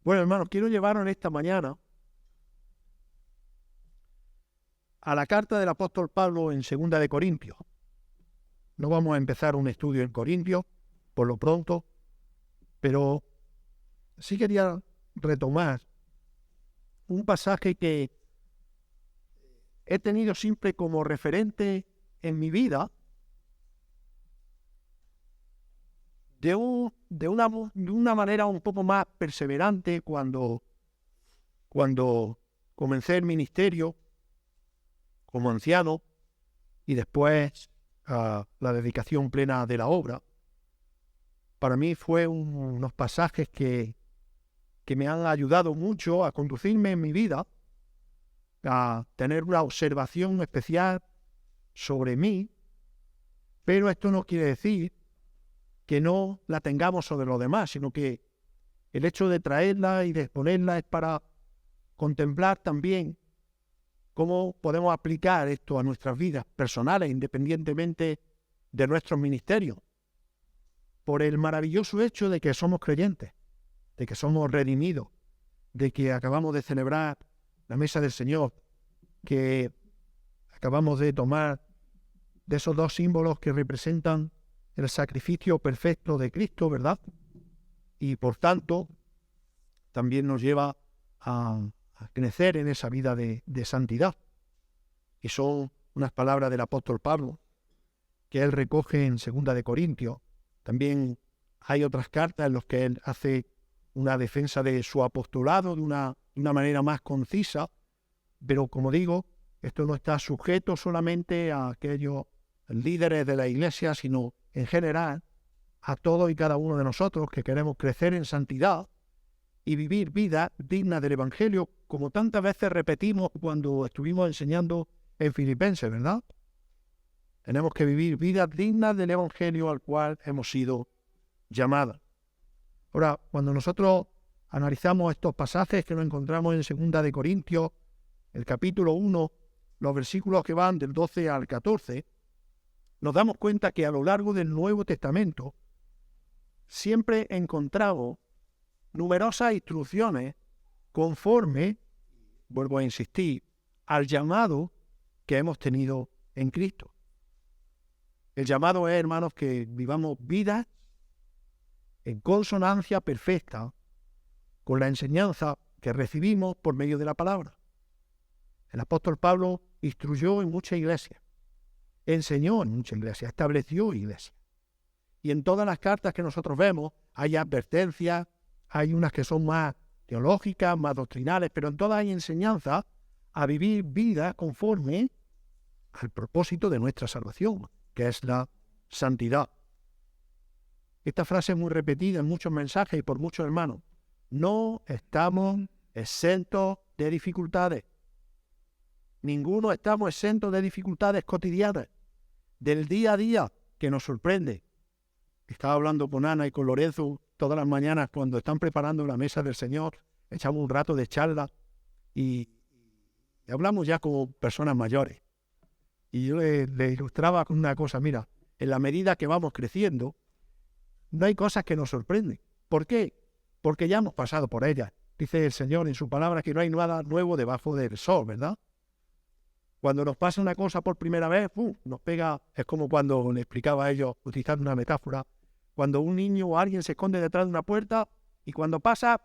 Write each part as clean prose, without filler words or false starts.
Bueno, hermanos, quiero llevaros esta mañana a la carta del apóstol Pablo en 2 de Corintios. No vamos a empezar un estudio en Corintios por lo pronto, pero sí quería retomar un pasaje que he tenido siempre como referente en mi vida de una manera un poco más perseverante cuando comencé el ministerio como anciano y después la dedicación plena de la obra. Para mí fue unos pasajes que me han ayudado mucho a conducirme en mi vida, a tener una observación especial sobre mí, pero esto no quiere decir que no la tengamos sobre los demás, sino que el hecho de traerla y de exponerla es para contemplar también cómo podemos aplicar esto a nuestras vidas personales, independientemente de nuestros ministerios, por el maravilloso hecho de que somos creyentes, de que somos redimidos, de que acabamos de celebrar la mesa del Señor, que acabamos de tomar de esos dos símbolos que representan el sacrificio perfecto de Cristo, ¿verdad? Y por tanto, también nos lleva a crecer en esa vida de santidad. Y son unas palabras del apóstol Pablo que él recoge en 2 de Corintios. También hay otras cartas en las que él hace una defensa de su apostolado de una manera más concisa, pero como digo, esto no está sujeto solamente a aquellos líderes de la iglesia, sino en general a todos y cada uno de nosotros que queremos crecer en santidad y vivir vidas dignas del Evangelio, como tantas veces repetimos cuando estuvimos enseñando en Filipenses, ¿verdad? Tenemos que vivir vidas dignas del Evangelio al cual hemos sido llamados. Ahora, cuando nosotros analizamos estos pasajes que nos encontramos en 2 de Corintios, el capítulo 1, los versículos que van del 12 al 14, nos damos cuenta que a lo largo del Nuevo Testamento siempre encontramos numerosas instrucciones conforme, vuelvo a insistir, al llamado que hemos tenido en Cristo. El llamado es, hermanos, que vivamos vidas en consonancia perfecta con la enseñanza que recibimos por medio de la palabra. El apóstol Pablo instruyó en muchas iglesias, enseñó en muchas iglesias, estableció iglesias. Y en todas las cartas que nosotros vemos hay advertencias, hay unas que son más teológicas, más doctrinales, pero en todas hay enseñanza a vivir vida conforme al propósito de nuestra salvación, que es la santidad. Esta frase es muy repetida en muchos mensajes y por muchos hermanos. No estamos exentos de dificultades. Ninguno estamos exentos de dificultades cotidianas, del día a día que nos sorprende. Estaba hablando con Ana y con Lorenzo todas las mañanas cuando están preparando la mesa del Señor. Echamos un rato de charla y hablamos ya como personas mayores. Y yo le ilustraba con una cosa, mira, en la medida que vamos creciendo, no hay cosas que nos sorprenden. ¿Por qué? Porque ya hemos pasado por ellas. Dice el Señor en su palabra que no hay nada nuevo debajo del sol, ¿verdad? Cuando nos pasa una cosa por primera vez, nos pega, es como cuando le explicaba a ellos, utilizando una metáfora, cuando un niño o alguien se esconde detrás de una puerta y cuando pasa,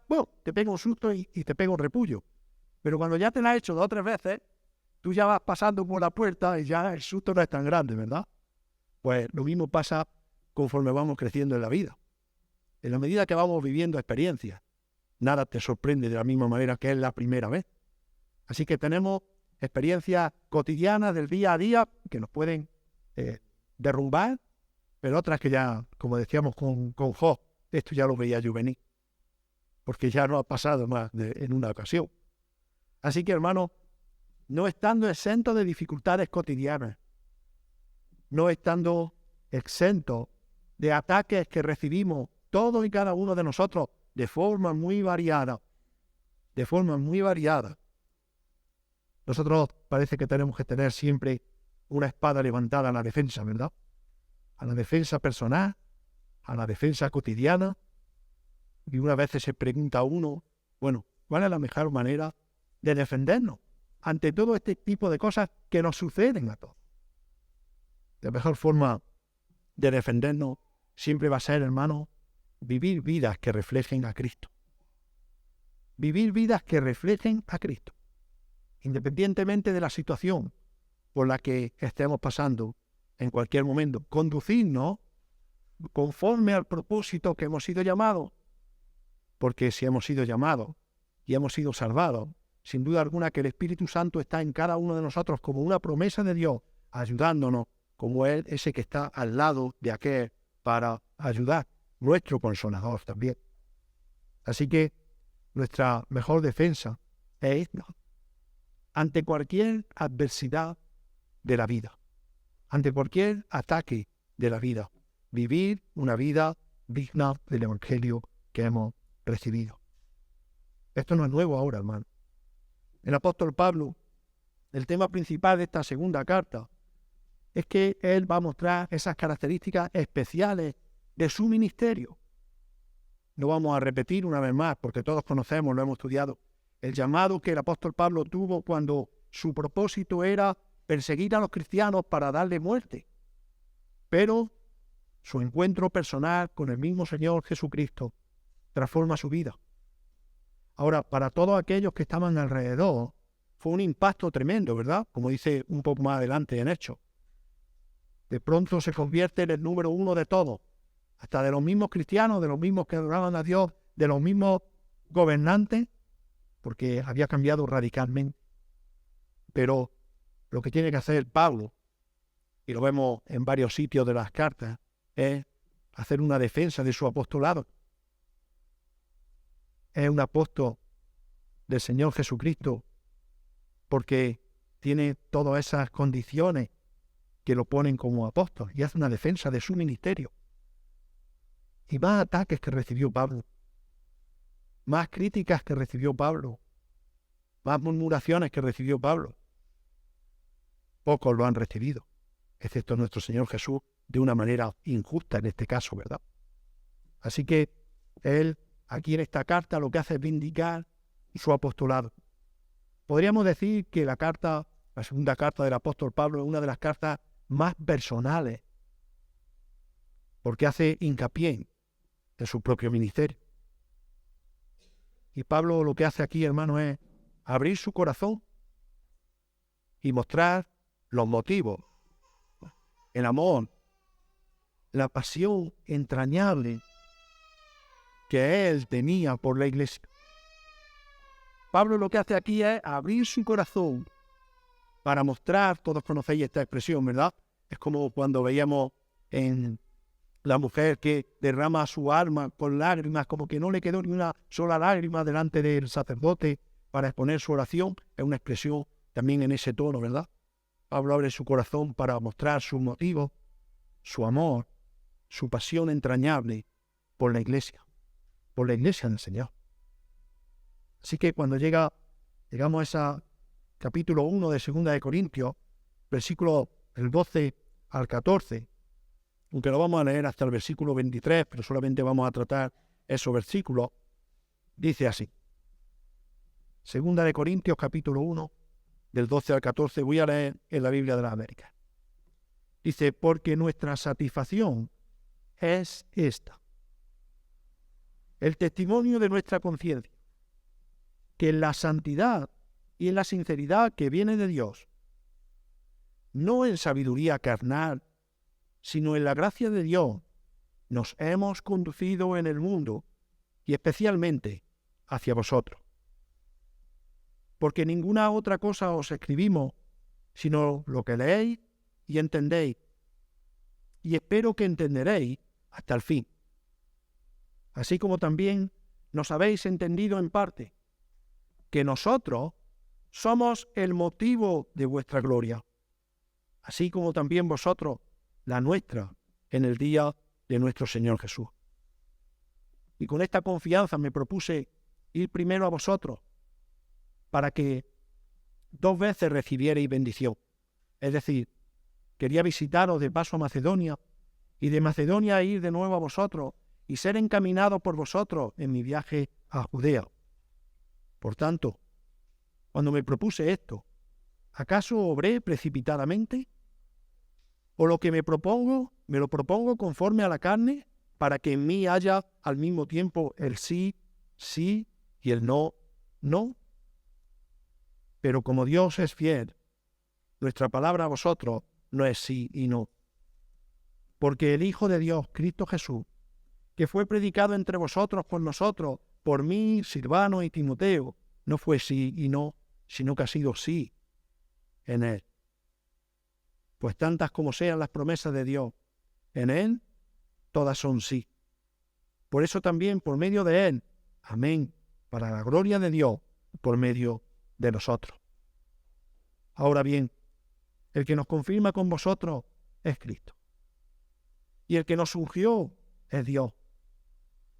te pega un susto y te pega un repullo. Pero cuando ya te la has hecho 2 o 3 veces, tú ya vas pasando por la puerta y ya el susto no es tan grande, ¿verdad? Pues lo mismo pasa conforme vamos creciendo en la vida. En la medida que vamos viviendo experiencias, nada te sorprende de la misma manera que es la primera vez. Así que tenemos experiencias cotidianas del día a día que nos pueden derrumbar, pero otras que ya, como decíamos con Job, esto ya lo veía yo venir, porque ya no ha pasado más en una ocasión. Así que, hermano, no estando exento de dificultades cotidianas, no estando exento de ataques que recibimos todos y cada uno de nosotros de forma muy variada, nosotros parece que tenemos que tener siempre una espada levantada a la defensa, ¿verdad? A la defensa personal, a la defensa cotidiana. Y una vez se pregunta a uno, Bueno, ¿cuál es la mejor manera de defendernos ante todo este tipo de cosas que nos suceden a todos? La mejor forma de defendernos siempre va a ser, hermano, vivir vidas que reflejen a Cristo. Vivir vidas que reflejen a Cristo. Independientemente de la situación por la que estemos pasando en cualquier momento, conducirnos conforme al propósito que hemos sido llamados. Porque si hemos sido llamados y hemos sido salvados, sin duda alguna que el Espíritu Santo está en cada uno de nosotros como una promesa de Dios, ayudándonos como Él, ese que está al lado de aquel para ayudar, nuestro consolador también. Así que nuestra mejor defensa es esta. Ante cualquier adversidad de la vida, ante cualquier ataque de la vida, vivir una vida digna del Evangelio que hemos recibido. Esto no es nuevo ahora, hermano. El apóstol Pablo, el tema principal de esta segunda carta, es que él va a mostrar esas características especiales de su ministerio. No vamos a repetir una vez más, porque todos conocemos, lo hemos estudiado, el llamado que el apóstol Pablo tuvo cuando su propósito era perseguir a los cristianos para darle muerte. Pero su encuentro personal con el mismo Señor Jesucristo transforma su vida. Ahora, para todos aquellos que estaban alrededor, fue un impacto tremendo, ¿verdad? Como dice un poco más adelante en Hechos. De pronto se convierte en el número uno de todos, hasta de los mismos cristianos, de los mismos que adoraban a Dios, de los mismos gobernantes, porque había cambiado radicalmente. Pero lo que tiene que hacer Pablo, y lo vemos en varios sitios de las cartas, es hacer una defensa de su apostolado. Es un apóstol del Señor Jesucristo porque tiene todas esas condiciones que lo ponen como apóstol y hace una defensa de su ministerio. Y más ataques que recibió Pablo, más críticas que recibió Pablo, más murmuraciones que recibió Pablo. Pocos lo han recibido, excepto nuestro Señor Jesús, de una manera injusta en este caso, ¿verdad? Así que él, aquí en esta carta, lo que hace es vindicar su apostolado. Podríamos decir que la segunda carta del apóstol Pablo es una de las cartas más personales, porque hace hincapié en su propio ministerio. Y Pablo lo que hace aquí, hermano, es abrir su corazón y mostrar los motivos, el amor, la pasión entrañable que él tenía por la iglesia. Pablo lo que hace aquí es abrir su corazón para mostrar, todos conocéis esta expresión, ¿verdad? Es como cuando veíamos en la mujer que derrama su alma con lágrimas, como que no le quedó ni una sola lágrima delante del sacerdote para exponer su oración. Es una expresión también en ese tono, ¿verdad? Pablo abre su corazón para mostrar sus motivos, su amor, su pasión entrañable por la iglesia del Señor. Así que cuando llegamos a ese capítulo 1 de 2 de Corintios, versículo el 12 al 14, aunque lo vamos a leer hasta el versículo 23, pero solamente vamos a tratar esos versículos, dice así. 2 de Corintios, capítulo 1, del 12 al 14, voy a leer en la Biblia de las Américas. Dice, porque nuestra satisfacción es esta. El testimonio de nuestra conciencia, que en la santidad y en la sinceridad que viene de Dios, no en sabiduría carnal, sino en la gracia de Dios, nos hemos conducido en el mundo y especialmente hacia vosotros. Porque ninguna otra cosa os escribimos, sino lo que leéis y entendéis, y espero que entenderéis hasta el fin. Así como también nos habéis entendido en parte, que nosotros somos el motivo de vuestra gloria, así como también vosotros la nuestra en el día de nuestro Señor Jesús. Y con esta confianza me propuse ir primero a vosotros para que 2 veces recibierais bendición. Es decir, quería visitaros de paso a Macedonia y de Macedonia ir de nuevo a vosotros y ser encaminado por vosotros en mi viaje a Judea. Por tanto, cuando me propuse esto, ¿acaso obré precipitadamente? ¿O lo que me lo propongo conforme a la carne, para que en mí haya al mismo tiempo el sí, sí, y el no, no? Pero como Dios es fiel, nuestra palabra a vosotros no es sí y no. Porque el Hijo de Dios, Cristo Jesús, que fue predicado entre vosotros por nosotros, por mí, Silvano y Timoteo, no fue sí y no, sino que ha sido sí en Él. Pues tantas como sean las promesas de Dios, en Él todas son sí. Por eso también, por medio de Él, amén, para la gloria de Dios, por medio de nosotros. Ahora bien, el que nos confirma con vosotros es Cristo. Y el que nos ungió es Dios,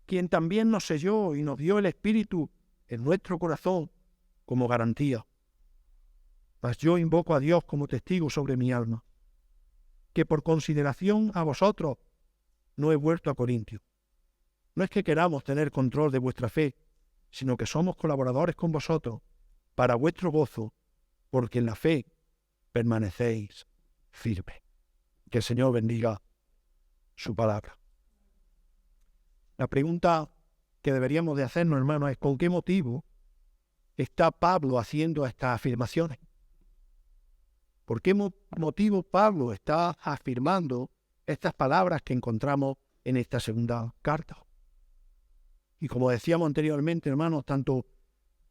quien también nos selló y nos dio el Espíritu en nuestro corazón como garantía. Mas yo invoco a Dios como testigo sobre mi alma, que por consideración a vosotros no he vuelto a Corintio. No es que queramos tener control de vuestra fe, sino que somos colaboradores con vosotros para vuestro gozo, porque en la fe permanecéis firmes. Que el Señor bendiga su palabra. La pregunta que deberíamos de hacernos, hermanos, es ¿con qué motivo está Pablo haciendo estas afirmaciones? ¿Por qué motivo Pablo está afirmando estas palabras que encontramos en esta segunda carta? Y como decíamos anteriormente, hermanos, tanto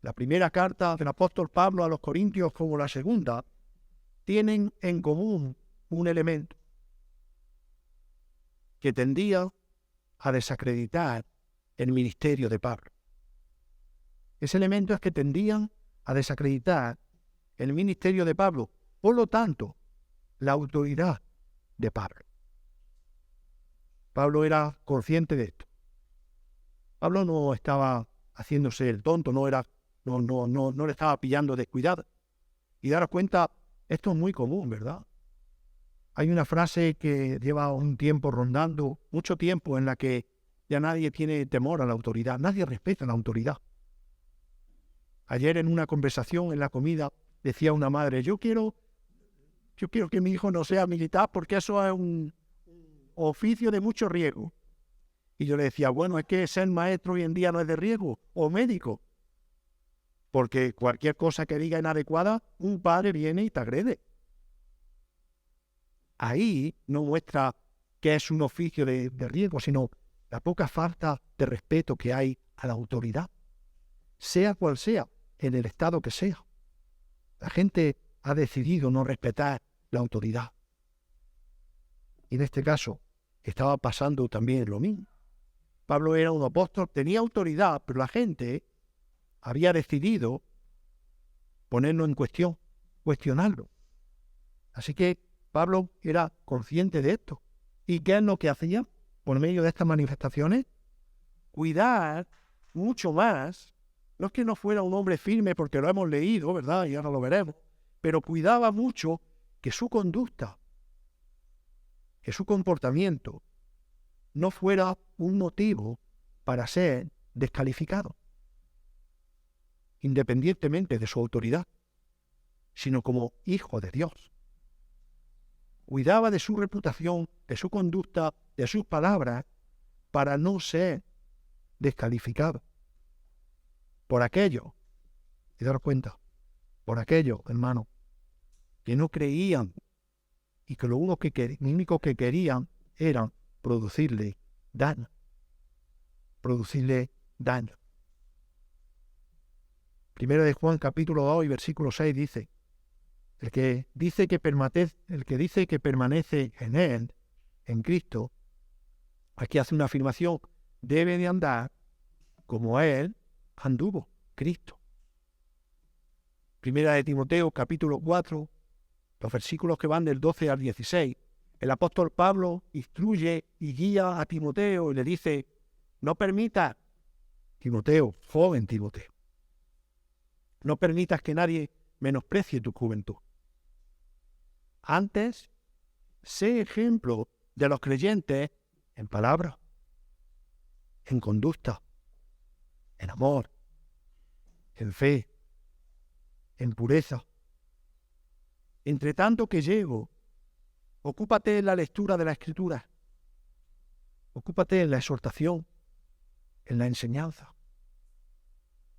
la primera carta del apóstol Pablo a los Corintios como la segunda tienen en común un elemento que tendía a desacreditar el ministerio de Pablo. Ese elemento es que tendían a desacreditar el ministerio de Pablo, por lo tanto, la autoridad de Pablo. Pablo era consciente de esto. Pablo no estaba haciéndose el tonto, no le estaba pillando descuidado. Y daros cuenta, esto es muy común, ¿verdad? Hay una frase que lleva un tiempo rondando, mucho tiempo, en la que ya nadie tiene temor a la autoridad, nadie respeta la autoridad. Ayer en una conversación en la comida decía una madre, yo quiero que mi hijo no sea militar porque eso es un oficio de mucho riesgo. Y yo le decía, bueno, es que ser maestro hoy en día no es de riesgo, o médico. Porque cualquier cosa que diga inadecuada, un padre viene y te agrede. Ahí no muestra que es un oficio de riesgo, sino la poca falta de respeto que hay a la autoridad, sea cual sea, en el estado que sea. La gente ha decidido no respetar la autoridad. Y en este caso estaba pasando también lo mismo. Pablo era un apóstol, tenía autoridad, pero la gente había decidido ponerlo en cuestión, cuestionarlo. Así que Pablo era consciente de esto. ¿Y qué es lo que hacía por medio de estas manifestaciones? Cuidar mucho más. No es que no fuera un hombre firme porque lo hemos leído, ¿verdad? Y ahora lo veremos. Pero cuidaba mucho que su conducta, que su comportamiento no fuera un motivo para ser descalificado, independientemente de su autoridad, sino como hijo de Dios. Cuidaba de su reputación, de su conducta, de sus palabras, para no ser descalificado por aquello, y daros cuenta, por aquello, hermano, que no creían y que lo único que querían era producirle daño. Primero de Juan capítulo 2 y versículo 6 dice, el que dice que permanece en Él, en Cristo, aquí hace una afirmación, debe de andar como Él anduvo, Cristo. Primera de Timoteo capítulo 4, los versículos que van del 12 al 16, el apóstol Pablo instruye y guía a Timoteo y le dice, no permitas, Timoteo, joven Timoteo, no permitas que nadie menosprecie tu juventud. Antes, sé ejemplo de los creyentes en palabra, en conducta, en amor, en fe, en pureza. Entre tanto que llego, ocúpate en la lectura de la Escritura, ocúpate en la exhortación, en la enseñanza.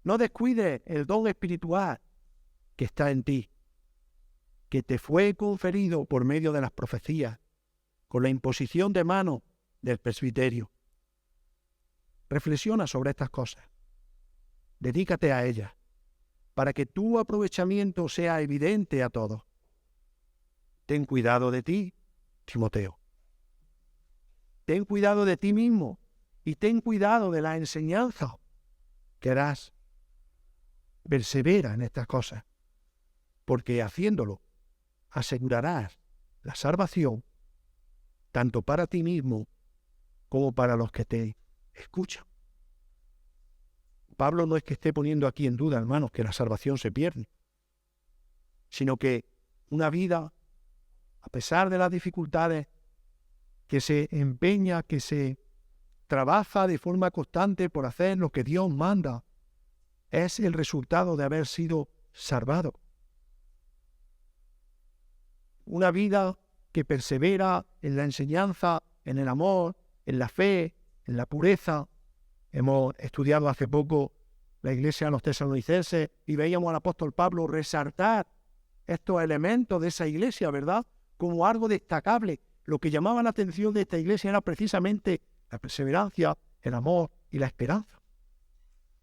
No descuides el don espiritual que está en ti, que te fue conferido por medio de las profecías, con la imposición de manos del presbiterio. Reflexiona sobre estas cosas. Dedícate a ellas, para que tu aprovechamiento sea evidente a todos. Ten cuidado de ti, Timoteo. Ten cuidado de ti mismo y ten cuidado de la enseñanza que harás. Persevera en estas cosas, porque haciéndolo asegurarás la salvación tanto para ti mismo como para los que te escuchan. Pablo no es que esté poniendo aquí en duda, hermanos, que la salvación se pierde, sino que una vida, a pesar de las dificultades, que se empeña, que se trabaja de forma constante por hacer lo que Dios manda, es el resultado de haber sido salvado. Una vida que persevera en la enseñanza, en el amor, en la fe, en la pureza. Hemos estudiado hace poco la iglesia de los tesalonicenses y veíamos al apóstol Pablo resaltar estos elementos de esa iglesia, ¿verdad?, como algo destacable. Lo que llamaba la atención de esta iglesia era precisamente la perseverancia, el amor y la esperanza.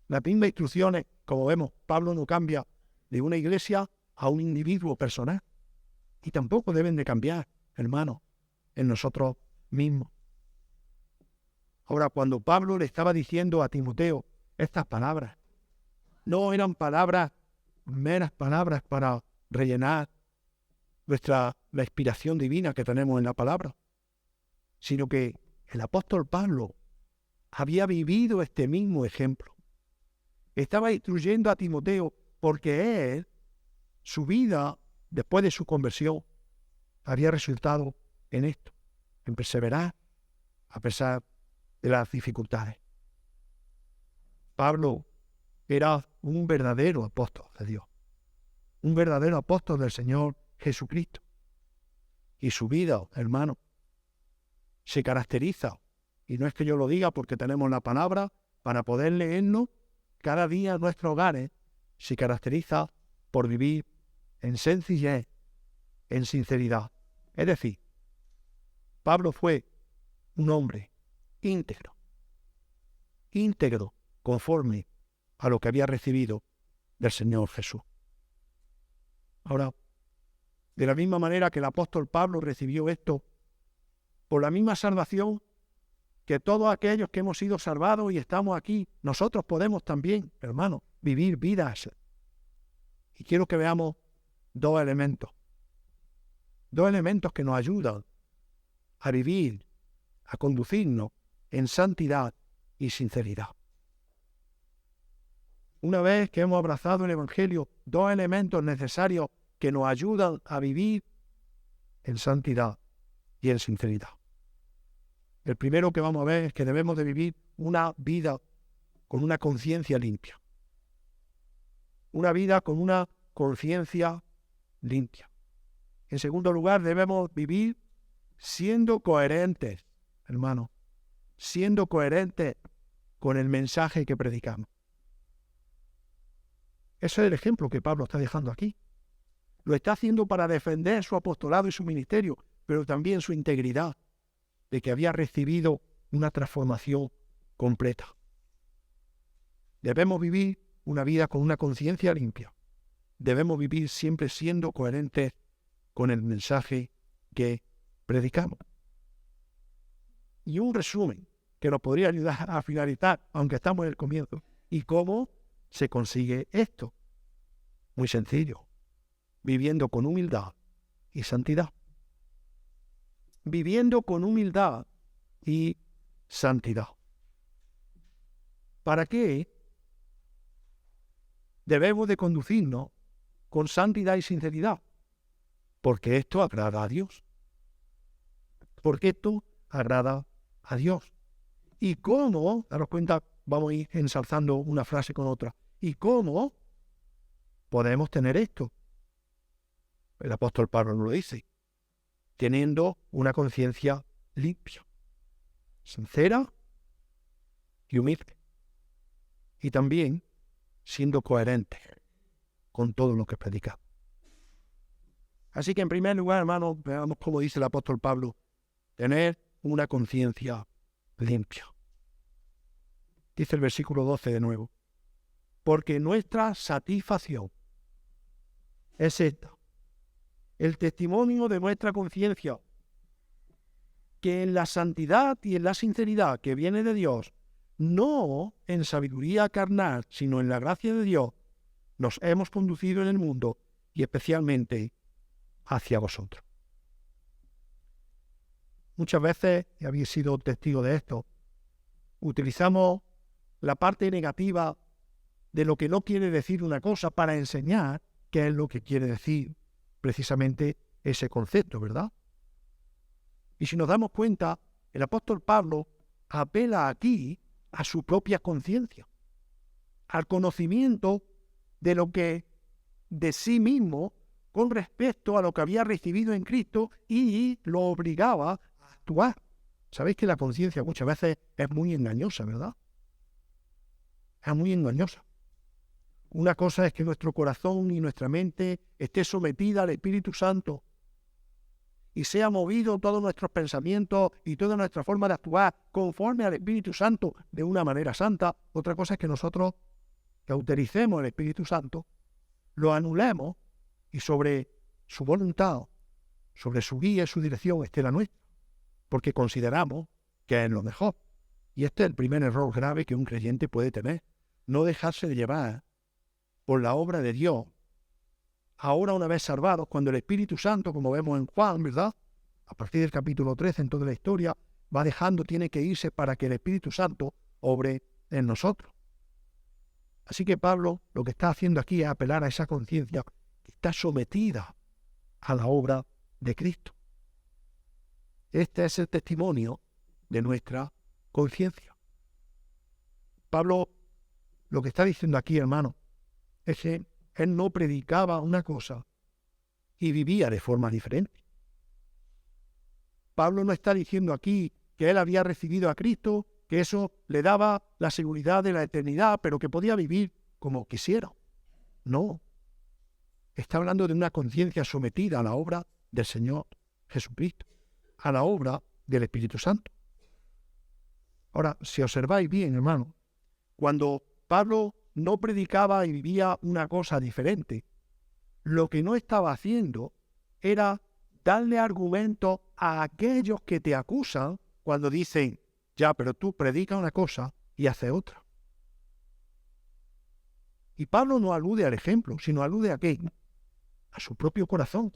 Las mismas instrucciones, como vemos, Pablo no cambia de una iglesia a un individuo personal. Y tampoco deben de cambiar, hermanos, en nosotros mismos. Ahora, cuando Pablo le estaba diciendo a Timoteo estas palabras, no eran palabras, meras palabras para rellenar la inspiración divina que tenemos en la palabra, sino que el apóstol Pablo había vivido este mismo ejemplo. Estaba instruyendo a Timoteo porque él, su vida, después de su conversión, había resultado en esto, en perseverar a pesar de las dificultades. Pablo era un verdadero apóstol de Dios, un verdadero apóstol del Señor Jesucristo. Y su vida, hermano, se caracteriza, y no es que yo lo diga porque tenemos la palabra para poder leernos cada día en nuestros hogares, se caracteriza por vivir en sencillez, en sinceridad. Es decir, Pablo fue un hombre íntegro conforme a lo que había recibido del Señor Jesús. Ahora, de la misma manera que el apóstol Pablo recibió esto, por la misma salvación que todos aquellos que hemos sido salvados y estamos aquí, nosotros podemos también, hermanos, vivir vidas. Y quiero que veamos dos elementos que nos ayudan a vivir, a conducirnos en santidad y sinceridad. Una vez que hemos abrazado el Evangelio, dos elementos necesarios que nos ayudan a vivir en santidad y en sinceridad. El primero que vamos a ver es que debemos de vivir una vida con una conciencia limpia. Una vida con una conciencia limpia. En segundo lugar, debemos vivir siendo coherentes, hermanos, siendo coherentes con el mensaje que predicamos. Ese es el ejemplo que Pablo está dejando aquí. Lo está haciendo para defender su apostolado y su ministerio, pero también su integridad, de que había recibido una transformación completa. Debemos vivir una vida con una conciencia limpia. Debemos vivir siempre siendo coherentes con el mensaje que predicamos. Y un resumen que nos podría ayudar a finalizar, aunque estamos en el comienzo. ¿Y cómo se consigue esto? Muy sencillo. Viviendo con humildad y santidad. Viviendo con humildad y santidad. ¿Para qué debemos de conducirnos con santidad y sinceridad? Porque esto agrada a Dios. Porque esto agrada a Dios. ¿Y cómo? Daros cuenta, vamos a ir ensalzando una frase con otra. ¿Y cómo podemos tener esto. El apóstol Pablo nos lo dice, teniendo una conciencia limpia, sincera y humilde. Y también siendo coherente con todo lo que predicamos. Así que en primer lugar, hermanos, veamos cómo dice el apóstol Pablo, tener una conciencia limpia. Dice el versículo 12 de nuevo, porque nuestra satisfacción es esta, el testimonio de nuestra conciencia, que en la santidad y en la sinceridad que viene de Dios, no en sabiduría carnal, sino en la gracia de Dios, nos hemos conducido en el mundo y especialmente hacia vosotros. Muchas veces, y habéis sido testigo de esto, utilizamos la parte negativa de lo que no quiere decir una cosa para enseñar qué es lo que quiere decir precisamente ese concepto, ¿verdad? Y si nos damos cuenta, el apóstol Pablo apela aquí a su propia conciencia, al conocimiento de lo que de sí mismo con respecto a lo que había recibido en Cristo y lo obligaba a actuar. Sabéis que la conciencia muchas veces es muy engañosa, ¿verdad? Es muy engañosa. Una cosa es que nuestro corazón y nuestra mente esté sometida al Espíritu Santo y sea movido todos nuestros pensamientos y toda nuestra forma de actuar conforme al Espíritu Santo de una manera santa. Otra cosa es que nosotros cautericemos el Espíritu Santo, lo anulemos y sobre su voluntad, sobre su guía y su dirección esté la nuestra, porque consideramos que es lo mejor. Y este es el primer error grave que un creyente puede tener, no dejarse de llevar por la obra de Dios. Ahora, una vez salvados, cuando el Espíritu Santo, como vemos en Juan, ¿verdad? A partir del capítulo 13, en toda la historia, va dejando, tiene que irse para que el Espíritu Santo obre en nosotros. Así que Pablo lo que está haciendo aquí es apelar a esa conciencia que está sometida a la obra de Cristo. Este es el testimonio de nuestra conciencia. Pablo lo que está diciendo aquí, hermano, es que él no predicaba una cosa y vivía de forma diferente. Pablo no está diciendo aquí que él había recibido a Cristo, que eso le daba la seguridad de la eternidad, pero que podía vivir como quisiera. No. Está hablando de una conciencia sometida a la obra del Señor Jesucristo, a la obra del Espíritu Santo. Ahora, si observáis bien, hermano, cuando Pablo no predicaba y vivía una cosa diferente, lo que no estaba haciendo era darle argumento a aquellos que te acusan cuando dicen, ya, pero tú predicas una cosa y haces otra. Y Pablo no alude al ejemplo, sino alude a qué? A su propio corazón.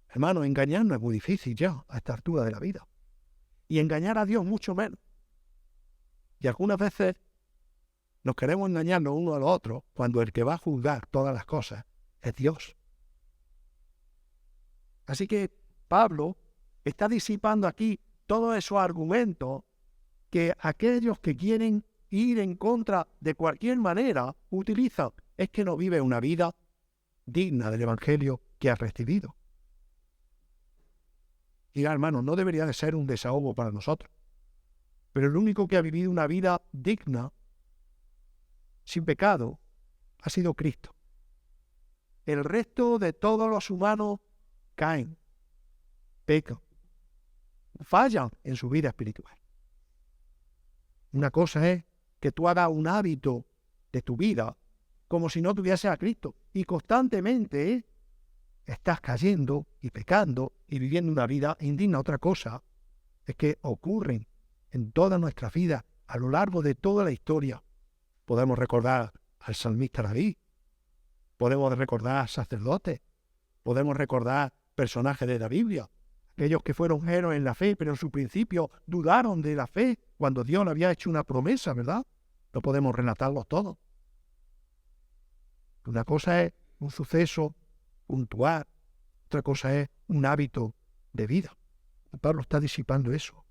Hermano, engañar no es muy difícil ya a esta altura de la vida. Y engañar a Dios mucho menos. Y algunas veces nos queremos engañarnos uno a los otros cuando el que va a juzgar todas las cosas es Dios. Así que Pablo está disipando aquí todos esos argumentos que aquellos que quieren ir en contra de cualquier manera utilizan. Es que no vive una vida digna del Evangelio que has recibido. Y hermano, no debería de ser un desahogo para nosotros. Pero el único que ha vivido una vida digna, sin pecado, ha sido Cristo. El resto de todos los humanos caen, pecan, fallan en su vida espiritual. Una cosa es que tú hagas un hábito de tu vida como si no tuviese a Cristo y constantemente estás cayendo y pecando y viviendo una vida indigna. Otra cosa es que ocurren en toda nuestra vida a lo largo de toda la historia. Podemos recordar al salmista David, podemos recordar sacerdotes, podemos recordar personajes de la Biblia, aquellos que fueron héroes en la fe, pero en su principio dudaron de la fe cuando Dios le había hecho una promesa, ¿verdad? No podemos relatarlos todos. Una cosa es un suceso puntual, otra cosa es un hábito de vida. Pablo está disipando eso.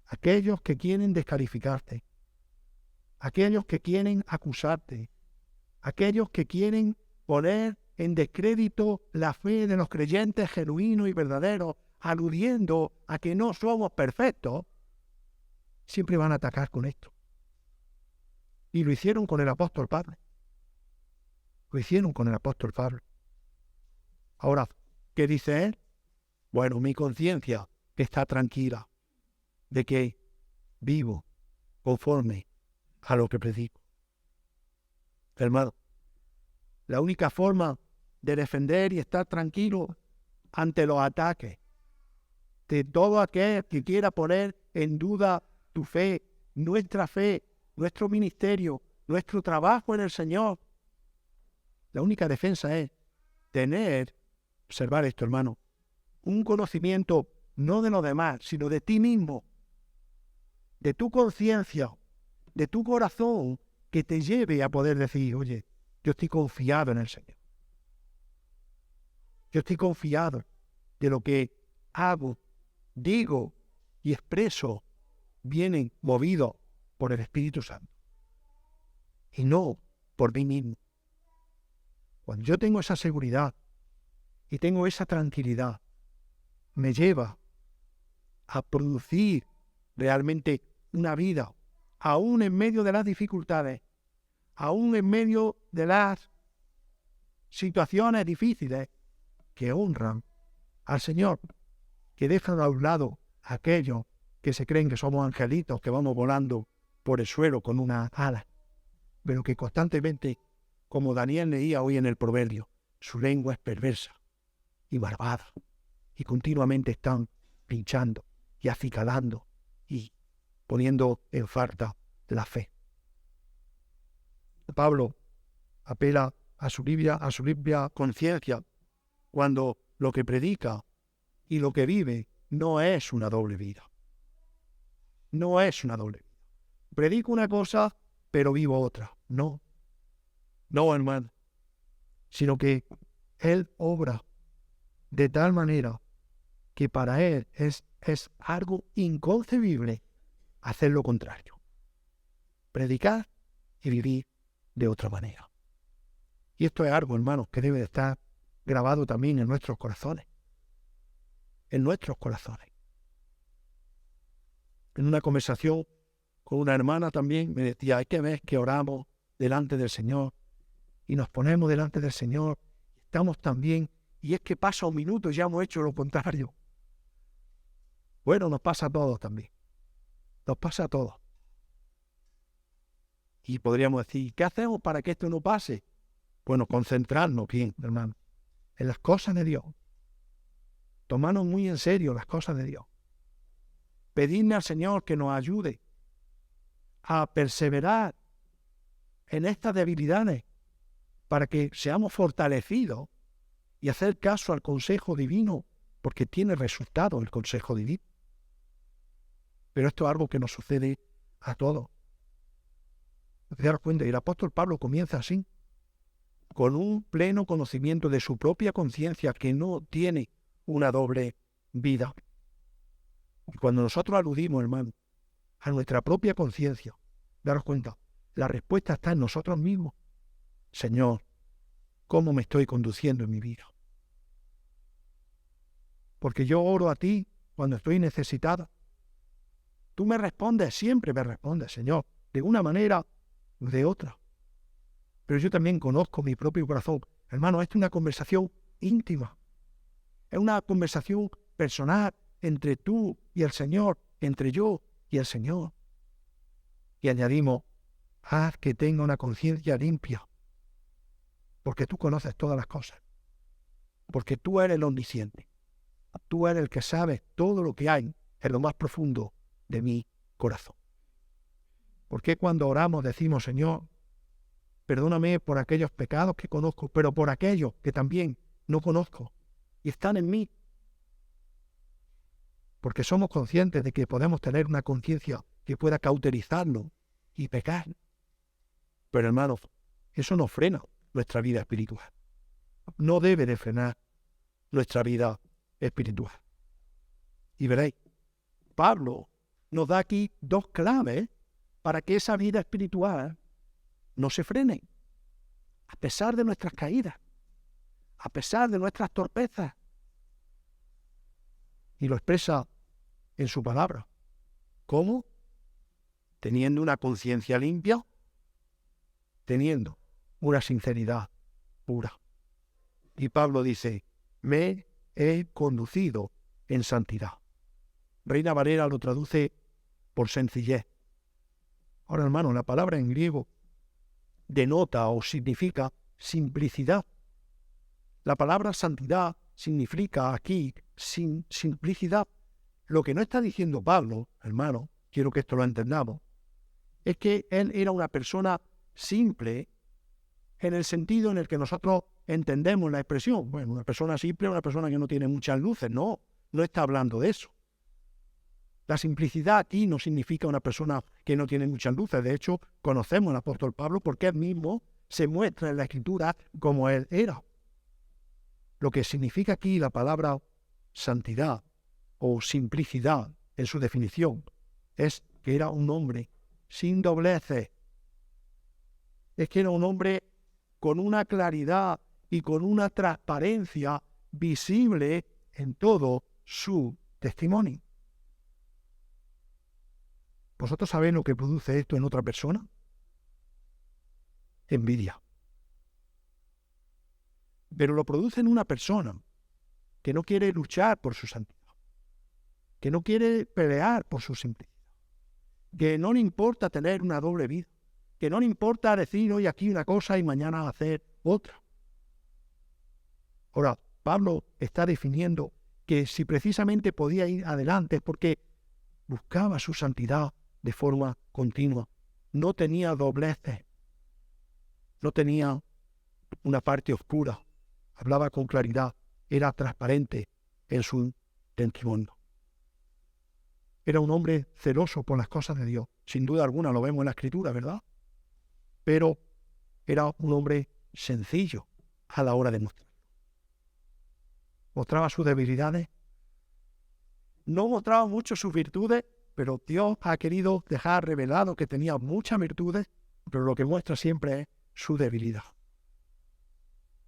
Aquellos que quieren descalificarte, aquellos que quieren acusarte, aquellos que quieren poner en descrédito la fe de los creyentes genuinos y verdaderos, aludiendo a que no somos perfectos, siempre van a atacar con esto. Y lo hicieron con el apóstol Pablo. Lo hicieron con el apóstol Pablo. Ahora, ¿qué dice él? Bueno, mi conciencia está tranquila de que vivo conforme a lo que predico. Hermano, la única forma de defender y estar tranquilo ante los ataques de todo aquel que quiera poner en duda tu fe, nuestro ministerio, nuestro trabajo en el Señor, la única defensa es tener, observar esto, hermano, un conocimiento no de los demás, sino de ti mismo, de tu conciencia, de tu corazón, que te lleve a poder decir, oye, yo estoy confiado en el Señor. Yo estoy confiado de lo que hago, digo y expreso, vienen movidos por el Espíritu Santo y no por mí mismo. Cuando yo tengo esa seguridad y tengo esa tranquilidad, me lleva a producir realmente una vida, aún en medio de las dificultades, aún en medio de las situaciones difíciles, que honran al Señor, que dejan a un lado a aquellos que se creen que somos angelitos, que vamos volando por el suelo con una ala, pero que constantemente, como Daniel leía hoy en el proverbio, su lengua es perversa y malvada, y continuamente están pinchando y acicalando y poniendo en falta la fe. Pablo apela a su limpia conciencia cuando lo que predica y lo que vive no es una doble vida. No es una doble vida. Predico una cosa, pero vivo otra. No, hermano. Sino que él obra de tal manera que para él es algo inconcebible hacer lo contrario. Predicar y vivir de otra manera. Y esto es algo, hermanos, que debe de estar grabado también en nuestros corazones. En nuestros corazones. En una conversación con una hermana también me decía, hay que ver que oramos delante del Señor y nos ponemos delante del Señor, estamos también, y es que pasa un minuto y ya hemos hecho lo contrario. Bueno, nos pasa a todos también. Nos pasa a todos. Y podríamos decir, ¿qué hacemos para que esto no pase? Bueno, concentrarnos bien, hermano, en las cosas de Dios. Tomarnos muy en serio las cosas de Dios. Pedirle al Señor que nos ayude a perseverar en estas debilidades para que seamos fortalecidos y hacer caso al consejo divino, porque tiene resultado el consejo divino. Pero esto es algo que nos sucede a todos. ¿Te das cuenta? Y el apóstol Pablo comienza así, con un pleno conocimiento de su propia conciencia, que no tiene una doble vida. Y cuando nosotros aludimos, hermano, a nuestra propia conciencia, daros cuenta, la respuesta está en nosotros mismos. Señor, ¿cómo me estoy conduciendo en mi vida? Porque yo oro a ti cuando estoy necesitada. Tú me respondes, siempre me respondes, Señor, de una manera o de otra. Pero yo también conozco mi propio corazón. Hermano, esta es una conversación íntima. Es una conversación personal entre tú y el Señor, entre yo y el Señor. Y añadimos, haz que tenga una conciencia limpia, porque tú conoces todas las cosas, porque tú eres el omnisciente, tú eres el que sabe todo lo que hay en lo más profundo de mi corazón. ¿Por qué cuando oramos decimos, Señor, perdóname por aquellos pecados que conozco, pero por aquellos que también no conozco y están en mí? Porque somos conscientes de que podemos tener una conciencia que pueda cauterizarnos y pecar. Pero hermanos, eso no frena nuestra vida espiritual. No debe de frenar nuestra vida espiritual. Y veréis, Pablo nos da aquí dos claves para que esa vida espiritual no se frene. a pesar de nuestras caídas, a pesar de nuestras torpezas. Y lo expresa en su palabra. ¿Cómo? Teniendo una conciencia limpia, teniendo una sinceridad pura. Y Pablo dice, me he conducido en santidad. Reina Valera lo traduce por sencillez. Ahora, hermano, la palabra en griego denota o significa simplicidad. La palabra santidad significa aquí simplicidad. Lo que no está diciendo Pablo, hermano, quiero que esto lo entendamos, es que él era una persona simple en el sentido en el que nosotros entendemos la expresión. Bueno, una persona simple es una persona que no tiene muchas luces. No, no está hablando de eso. La simplicidad aquí no significa una persona que no tiene muchas luces. De hecho, conocemos al apóstol Pablo porque él mismo se muestra en la Escritura como él era. Lo que significa aquí la palabra santidad o simplicidad en su definición es que era un hombre sin dobleces. Es que era un hombre con una claridad y con una transparencia visible en todo su testimonio. ¿Vosotros sabéis lo que produce esto en otra persona? Envidia. Pero lo produce en una persona que no quiere luchar por su santidad, que no quiere pelear por su simplicidad, que no le importa tener una doble vida, que no le importa decir hoy aquí una cosa y mañana hacer otra. Ahora, Pablo está definiendo que si precisamente podía ir adelante es porque buscaba su santidad de forma continua. No tenía dobleces, no tenía una parte oscura, hablaba con claridad, era transparente en su testimonio. Era un hombre celoso por las cosas de Dios. Sin duda alguna lo vemos en la Escritura, ¿verdad? Pero era un hombre sencillo a la hora de mostrar. Mostraba sus debilidades. No mostraba mucho sus virtudes, pero Dios ha querido dejar revelado que tenía muchas virtudes, pero lo que muestra siempre es su debilidad.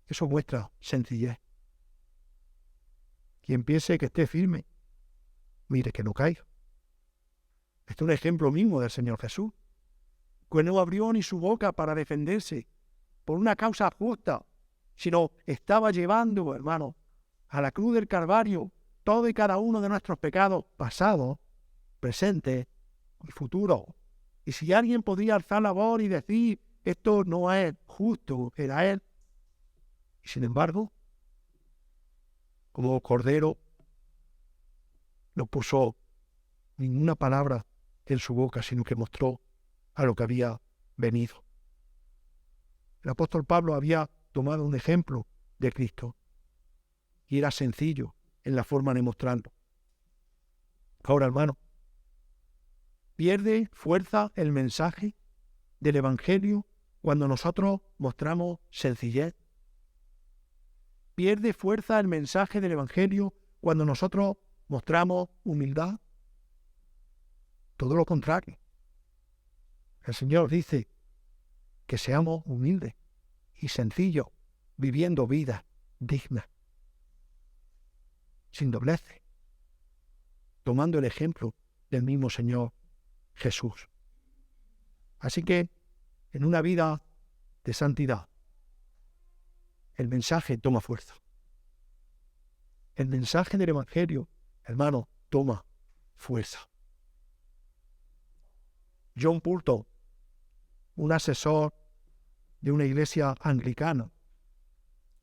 Eso muestra sencillez. Quien piense que esté firme, mire que no caiga. Este es un ejemplo mismo del Señor Jesús, que no abrió ni su boca para defenderse por una causa justa, sino estaba llevando, hermano, a la cruz del Calvario todo y cada uno de nuestros pecados pasados, presentes y futuros. Y si alguien podía alzar la voz y decir, esto no es justo, era Él. Y sin embargo, como cordero, no puso ninguna palabra en su boca, sino que mostró a lo que había venido. El apóstol Pablo había tomado un ejemplo de Cristo y era sencillo en la forma de mostrarlo. Ahora, hermano, pierde fuerza el mensaje del Evangelio cuando nosotros mostramos sencillez. Pierde fuerza el mensaje del Evangelio cuando nosotros mostramos humildad. Todo lo contrario. El Señor dice que seamos humildes y sencillos, viviendo vidas dignas, sin dobleces, tomando el ejemplo del mismo Señor Jesús. Así que, en una vida de santidad, el mensaje toma fuerza. El mensaje del Evangelio, hermano, toma fuerza. John Purton, un asesor de una iglesia anglicana,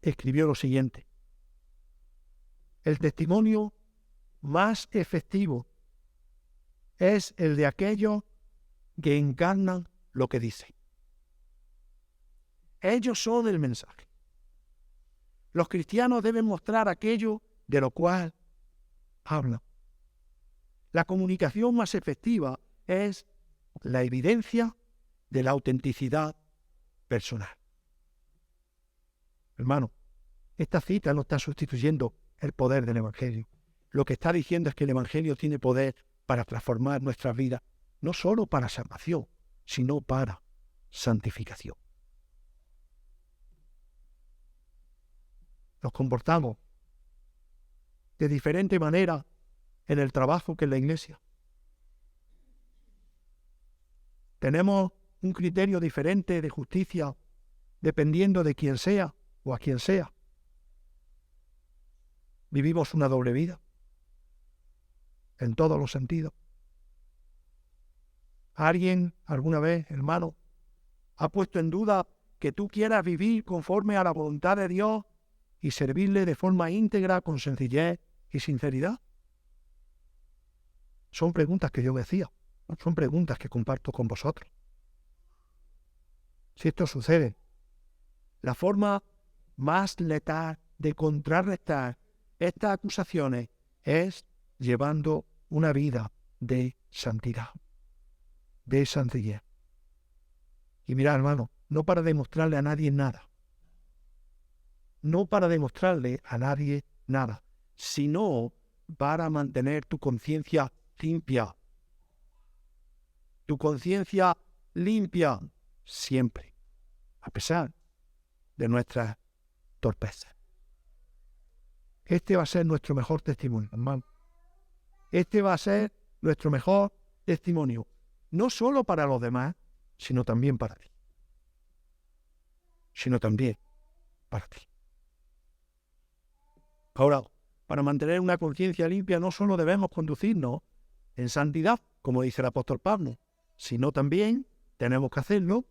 escribió lo siguiente: el testimonio más efectivo es el de aquellos que encarnan lo que dicen. Ellos son el mensaje. Los cristianos deben mostrar aquello de lo cual hablan. La comunicación más efectiva es la evidencia de la autenticidad personal. Hermano, esta cita no está sustituyendo el poder del Evangelio. Lo que está diciendo es que el Evangelio tiene poder para transformar nuestras vidas, no solo para salvación, sino para santificación. nos comportamos de diferente manera en el trabajo que en la iglesia. Tenemos un criterio diferente de justicia dependiendo de quién sea o a quién sea. Vivimos una doble vida en todos los sentidos. ¿Alguien alguna vez, hermano, ha puesto en duda que tú quieras vivir conforme a la voluntad de Dios y servirle de forma íntegra, con sencillez y sinceridad? Son preguntas que yo me hacía, son preguntas que comparto con vosotros. Si esto sucede, la forma más letal de contrarrestar estas acusaciones es llevando una vida de santidad, de sencillez. Y mira, hermano, no para demostrarle a nadie nada, no para demostrarle a nadie nada, sino para mantener tu conciencia limpia. Tu conciencia limpia siempre, a pesar de nuestras torpezas. Este va a ser nuestro mejor testimonio, hermano. Este va a ser nuestro mejor testimonio, no solo para los demás, sino también para ti. Sino también para ti. Ahora, para mantener una conciencia limpia no solo debemos conducirnos en santidad, como dice el apóstol Pablo, sino también tenemos que hacerlo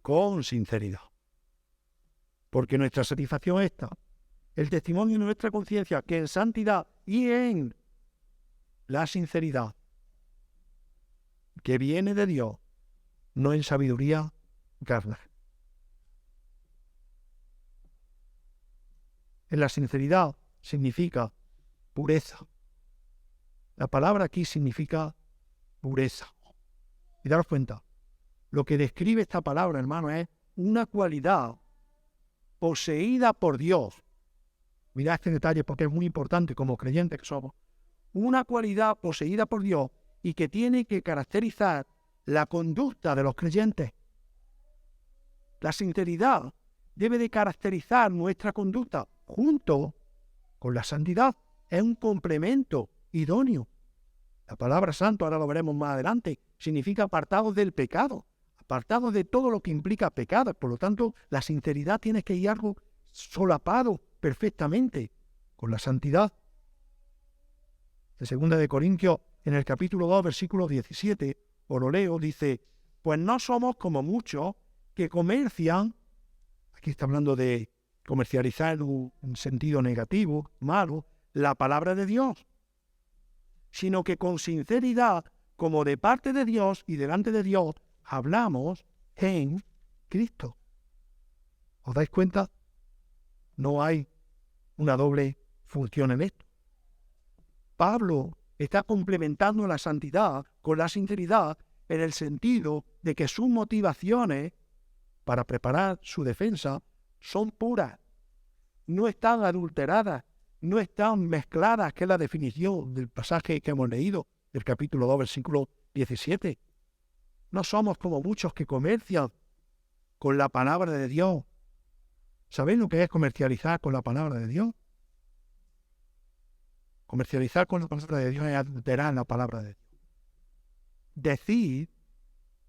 con sinceridad. Porque nuestra satisfacción es esta, el testimonio de nuestra conciencia, que en santidad y en la sinceridad que viene de Dios, no en sabiduría carnal. En la sinceridad significa pureza. La palabra aquí significa pureza. Y daros cuenta, lo que describe esta palabra, hermano, es una cualidad poseída por Dios. Mirad este detalle porque es muy importante como creyentes que somos. Una cualidad poseída por Dios y que tiene que caracterizar la conducta de los creyentes. La sinceridad debe de caracterizar nuestra conducta junto con la santidad. Es un complemento idóneo. La palabra santo, ahora lo veremos más adelante, significa apartados del pecado, apartados de todo lo que implica pecado. Por lo tanto, la sinceridad tiene que ir algo solapado perfectamente con la santidad. En 2 de Corintios, en el capítulo 2, versículo 17, os lo leo, dice, pues no somos como muchos que comercian, aquí está hablando de comercializar en un sentido negativo, malo, la palabra de Dios, sino que con sinceridad, como de parte de Dios y delante de Dios, hablamos en Cristo. ¿Os dais cuenta? No hay una doble función en esto. Pablo está complementando la santidad con la sinceridad en el sentido de que sus motivaciones para preparar su defensa son puras, no están adulteradas, no están mezcladas, que es la definición del pasaje que hemos leído, del capítulo 2, versículo 17. No somos como muchos que comercian con la palabra de Dios. ¿Sabéis lo que es comercializar con la palabra de Dios? Comercializar con la palabra de Dios es adulterar la palabra de Dios. Decir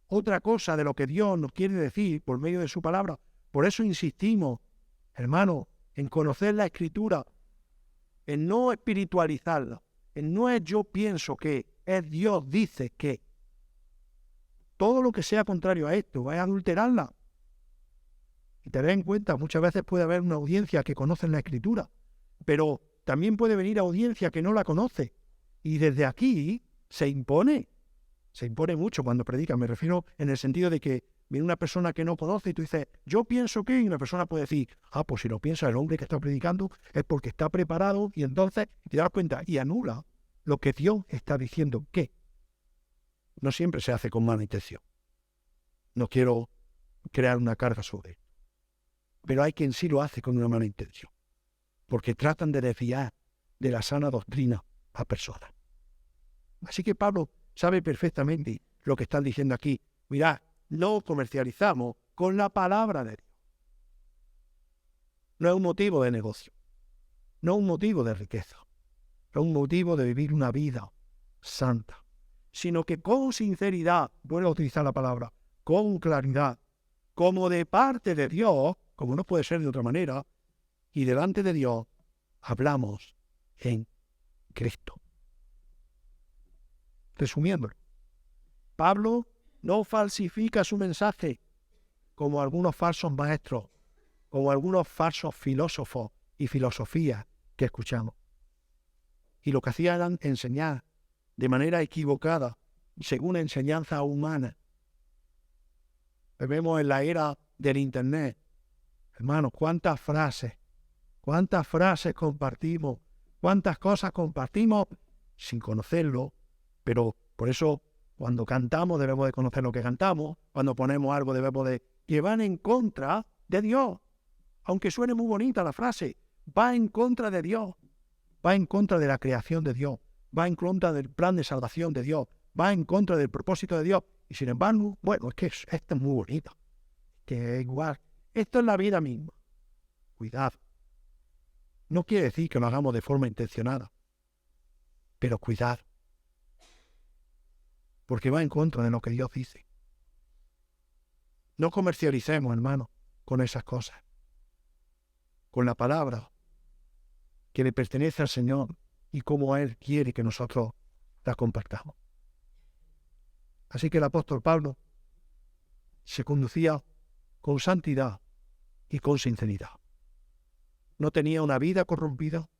otra cosa de lo que Dios nos quiere decir por medio de su palabra. Por eso insistimos, hermano, en conocer la Escritura, en no espiritualizarla, en no es yo pienso que, es Dios dice que. Todo lo que sea contrario a esto va a adulterarla. Y tened en cuenta, muchas veces puede haber una audiencia que conoce la Escritura, pero también puede venir audiencia que no la conoce. Y desde aquí se impone mucho cuando predica. Me refiero en el sentido de que viene una persona que no conoce y tú dices, yo pienso que, y una persona puede decir, pues si lo piensa el hombre que está predicando es porque está preparado, y entonces te das cuenta y anula lo que Dios está diciendo que no siempre se hace con mala intención. No quiero crear una carga sobre él, pero hay quien sí lo hace con una mala intención, porque tratan de desviar de la sana doctrina a personas. Así que Pablo sabe perfectamente lo que están diciendo aquí. Mirad, no comercializamos con la palabra de Dios. No es un motivo de negocio. no un motivo de riqueza, no un motivo de vivir una vida santa, sino que con sinceridad, vuelvo a utilizar la palabra, con claridad, como de parte de Dios, como no puede ser de otra manera, y delante de Dios hablamos en Cristo. Resumiendo, Pablo no falsifica su mensaje como algunos falsos maestros, como algunos falsos filósofos y filosofías que escuchamos. Y lo que hacían era enseñar de manera equivocada, según enseñanza humana. Vemos en la era del Internet, hermanos, cuántas frases compartimos, cuántas cosas compartimos sin conocerlo, pero por eso cuando cantamos debemos de conocer lo que cantamos, cuando ponemos algo debemos de que van en contra de Dios. Aunque suene muy bonita la frase, va en contra de Dios, va en contra de la creación de Dios, va en contra del plan de salvación de Dios, va en contra del propósito de Dios. Y sin embargo, bueno, es que esto es muy bonito, que es igual. Esto es la vida misma. Cuidado. No quiere decir que lo hagamos de forma intencionada, pero cuidado. Porque va en contra de lo que Dios dice. No comercialicemos, hermano, con esas cosas. Con la palabra que le pertenece al Señor y como Él quiere que nosotros la compartamos. Así que el apóstol Pablo se conducía con santidad y con sinceridad. No tenía una vida corrompida,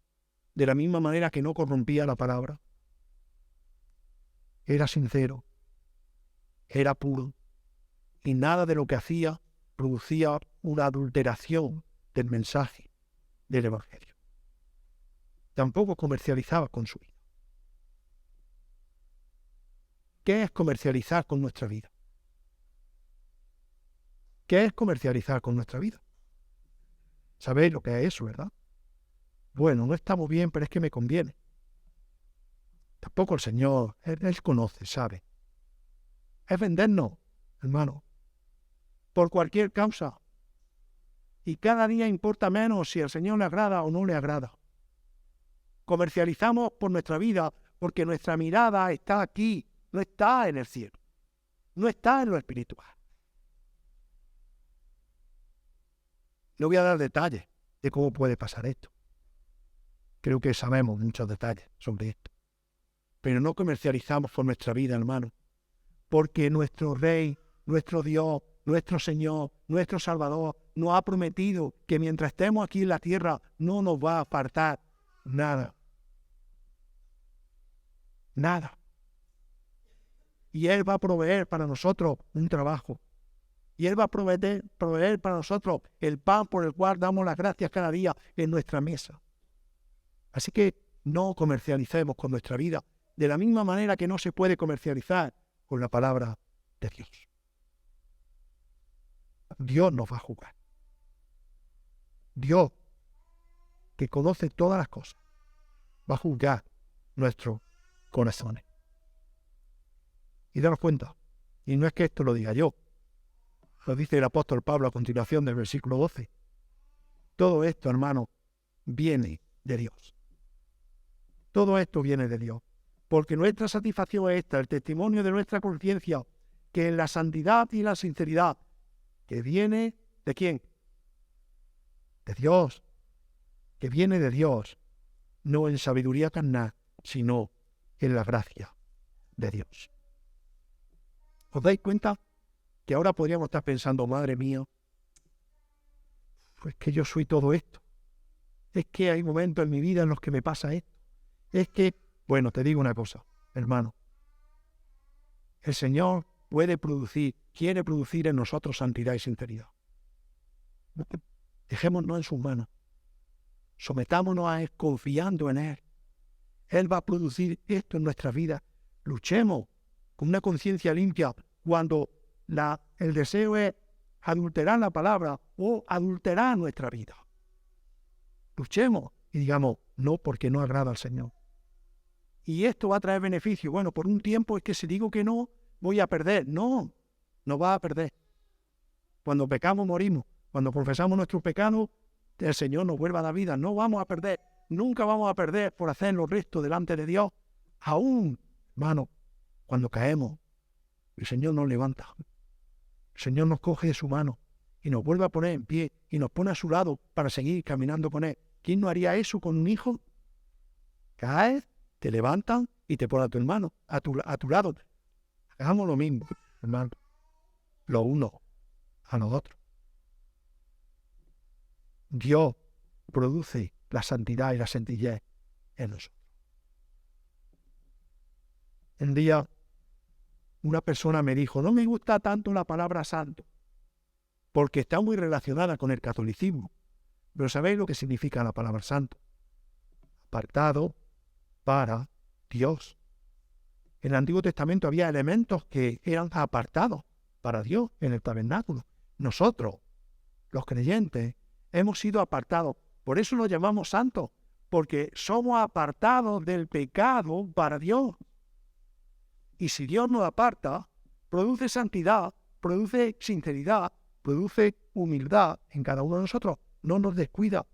de la misma manera que no corrompía la palabra. Era sincero, era puro, y nada de lo que hacía producía una adulteración del mensaje del Evangelio. Tampoco comercializaba con su vida. ¿Qué es comercializar con nuestra vida? ¿Qué es comercializar con nuestra vida? ¿Sabéis lo que es eso, verdad? Bueno, no está muy bien, pero es que me conviene. Tampoco el Señor, Él conoce, sabe. Es vendernos, hermano, por cualquier causa. Y cada día importa menos si al Señor le agrada o no le agrada. Comercializamos por nuestra vida porque nuestra mirada está aquí, no está en el cielo, no está en lo espiritual. No voy a dar detalles de cómo puede pasar esto. Creo que sabemos muchos detalles sobre esto. Pero no comercializamos por nuestra vida, hermano, porque nuestro Rey, nuestro Dios, nuestro Señor, nuestro Salvador, nos ha prometido que mientras estemos aquí en la tierra no nos va a apartar nada. Nada. Y Él va a proveer para nosotros un trabajo. Y Él va a proveer para nosotros el pan por el cual damos las gracias cada día en nuestra mesa. Así que no comercialicemos con nuestra vida de la misma manera que no se puede comercializar con la palabra de Dios. Dios nos va a juzgar. Dios, que conoce todas las cosas, va a juzgar nuestros corazones. Y daros cuenta, y no es que esto lo diga yo, lo dice el apóstol Pablo a continuación del versículo 12. Todo esto, hermano, viene de Dios. Todo esto viene de Dios. Porque nuestra satisfacción es esta, el testimonio de nuestra conciencia, que en la santidad y la sinceridad, que viene ¿de quién? De Dios. Que viene de Dios, no en sabiduría carnal, sino en la gracia de Dios. ¿Os dais cuenta? Que ahora podríamos estar pensando, madre mía, pues que yo soy todo esto. Es que hay momentos en mi vida en los que me pasa esto. Es que, bueno, te digo una cosa, hermano. El Señor quiere producir en nosotros santidad y sinceridad. Dejémonos en sus manos. Sometámonos a Él confiando en Él. Él va a producir esto en nuestra vida. Luchemos con una conciencia limpia cuando el deseo es adulterar la palabra o adulterar nuestra vida. Luchemos y digamos, no, porque no agrada al Señor. Y esto va a traer beneficio. Bueno, por un tiempo es que si digo que no, voy a perder. No, no vas a perder. Cuando pecamos, morimos. Cuando confesamos nuestros pecados, el Señor nos vuelve a dar vida. No vamos a perder. nunca vamos a perder por hacer lo recto delante de Dios. Aún, hermano, cuando caemos, el Señor nos levanta. El Señor nos coge de su mano y nos vuelve a poner en pie y nos pone a su lado para seguir caminando con Él. ¿Quién no haría eso con un hijo? Caes, te levantan y te ponen a tu hermano, a tu lado. Hagamos lo mismo, hermano. Lo uno a nosotros. Dios produce la santidad y la sencillez en nosotros. Un día una persona me dijo, no me gusta tanto la palabra santo, porque está muy relacionada con el catolicismo. Pero ¿sabéis lo que significa la palabra santo? Apartado para Dios. En el Antiguo Testamento había elementos que eran apartados para Dios en el tabernáculo. Nosotros, los creyentes, hemos sido apartados. Por eso nos llamamos santos, porque somos apartados del pecado para Dios. Y si Dios nos aparta, produce santidad, produce sinceridad, produce humildad en cada uno de nosotros. No nos descuida.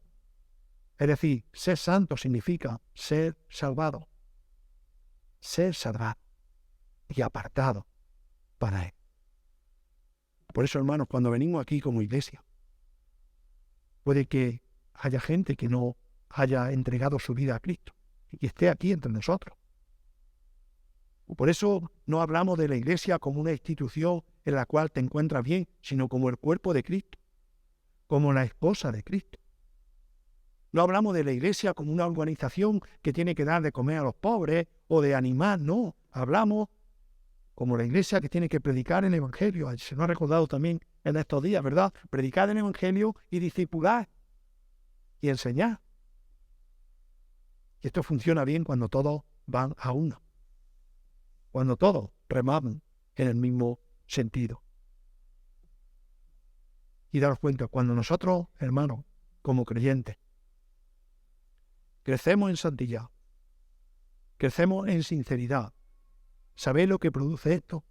Es decir, ser santo significa ser salvado. Ser salvado y apartado para Él. Por eso, hermanos, cuando venimos aquí como iglesia, puede que haya gente que no haya entregado su vida a Cristo y que esté aquí entre nosotros. Por eso no hablamos de la iglesia como una institución en la cual te encuentras bien, sino como el cuerpo de Cristo, como la esposa de Cristo. No hablamos de la iglesia como una organización que tiene que dar de comer a los pobres o de animar, no. Hablamos como la iglesia que tiene que predicar el Evangelio. Se nos ha recordado también en estos días, ¿verdad? Predicar el Evangelio y discipular y enseñar. Y esto funciona bien cuando todos van a una. Cuando todos reman en el mismo sentido. Y daros cuenta, cuando nosotros, hermanos, como creyentes, crecemos en santidad, crecemos en sinceridad, ¿sabéis lo que produce esto?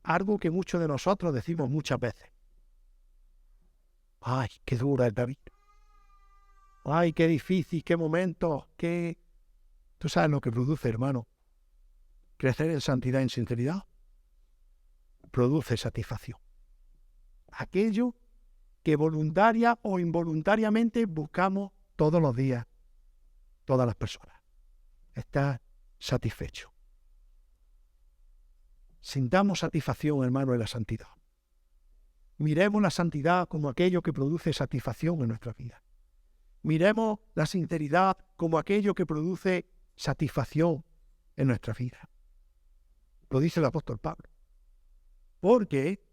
Algo que muchos de nosotros decimos muchas veces. ¡Ay, qué dura es la vida! ¡Ay, qué difícil, qué momento, qué... ¿Tú sabes lo que produce, hermano? Crecer en santidad y en sinceridad produce satisfacción. Aquello que voluntaria o involuntariamente buscamos todos los días, todas las personas. Estar satisfecho. Sintamos satisfacción, hermano, en la santidad. Miremos la santidad como aquello que produce satisfacción en nuestra vida. Miremos la sinceridad como aquello que produce satisfacción en nuestra vida. Lo dice el apóstol Pablo. Porque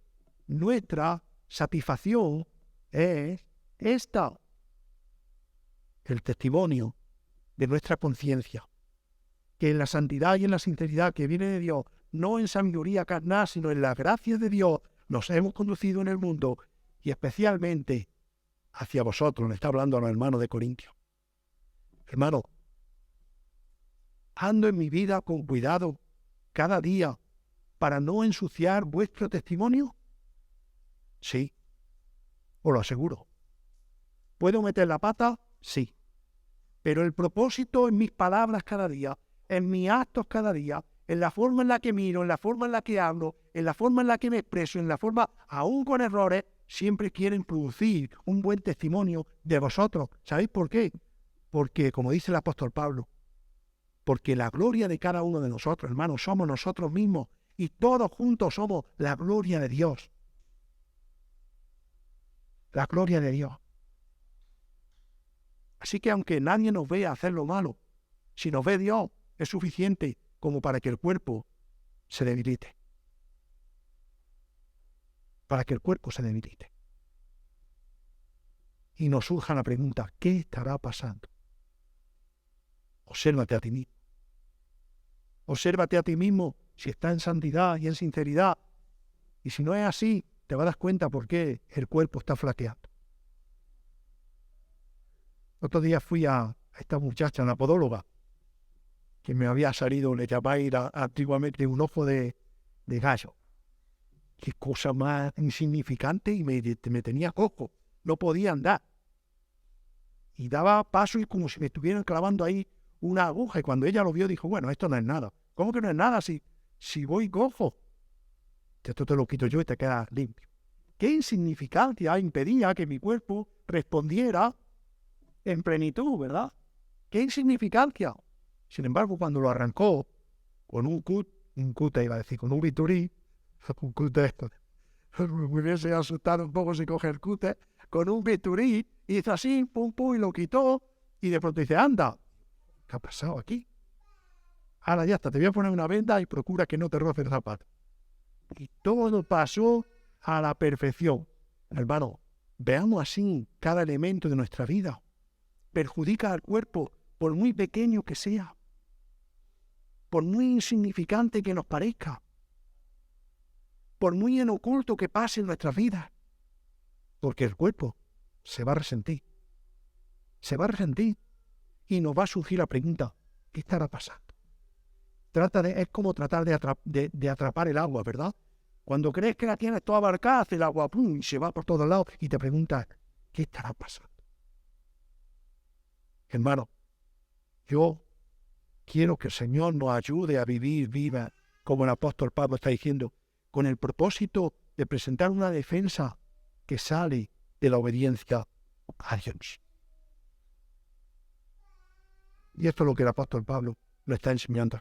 nuestra satisfacción es esta. El testimonio de nuestra conciencia. Que en la santidad y en la sinceridad que viene de Dios, no en sabiduría carnal, sino en la gracia de Dios, nos hemos conducido en el mundo y especialmente hacia vosotros. Le está hablando a los hermanos de Corintios. Hermano, ando en mi vida con cuidado cada día para no ensuciar vuestro testimonio. Sí, os lo aseguro. ¿Puedo meter la pata? Sí. Pero el propósito en mis palabras cada día, en mis actos cada día, en la forma en la que miro, en la forma en la que hablo, en la forma en la que me expreso, en la forma, aún con errores, siempre quieren producir un buen testimonio de vosotros. ¿Sabéis por qué? Porque, como dice el apóstol Pablo, porque la gloria de cada uno de nosotros, hermanos, somos nosotros mismos y todos juntos somos la gloria de Dios. La gloria de Dios. Así que aunque nadie nos vea hacer lo malo, si nos ve Dios, es suficiente como para que el cuerpo se debilite. Para que el cuerpo se debilite. Y nos surja la pregunta, ¿qué estará pasando? Obsérvate a ti mismo. Obsérvate a ti mismo si está en santidad y en sinceridad. Y si no es así, te vas a dar cuenta por qué el cuerpo está flaqueando. Otro día fui a esta muchacha, una podóloga, que me había salido, le llamáis antiguamente un ojo de gallo. Qué cosa más insignificante y me tenía cojo. No podía andar. y daba paso y como si me estuvieran clavando ahí una aguja. Y cuando ella lo vio, dijo, bueno, esto no es nada. ¿Cómo que no es nada si voy cojo? Esto te lo quito yo y te quedas limpio. ¿Qué insignificancia impedía que mi cuerpo respondiera en plenitud, verdad? ¿Qué insignificancia? Sin embargo, cuando lo arrancó con un cute, iba a decir, con un bisturí, un cute, me hubiese asustado un poco si coge el cute, con un bisturí, hizo así, pum, pum, y lo quitó, y de pronto dice, anda, ¿qué ha pasado aquí? Ahora ya está, te voy a poner una venda y procura que no te roce el zapato. Y todo pasó a la perfección. Hermano, veamos así cada elemento de nuestra vida. Perjudica al cuerpo, por muy pequeño que sea, por muy insignificante que nos parezca, por muy en oculto que pase en nuestras vidas, porque el cuerpo se va a resentir. Se va a resentir y nos va a surgir la pregunta, ¿qué estará pasando? Es como tratar de atrapar el agua, ¿verdad? Cuando crees que la tienes toda abarcada, hace el agua, ¡pum!, y se va por todos lados y te preguntas, ¿qué estará pasando? Hermano, yo quiero que el Señor nos ayude a vivir viva, como el apóstol Pablo está diciendo, con el propósito de presentar una defensa que sale de la obediencia a Dios. Y esto es lo que el apóstol Pablo lo está enseñando.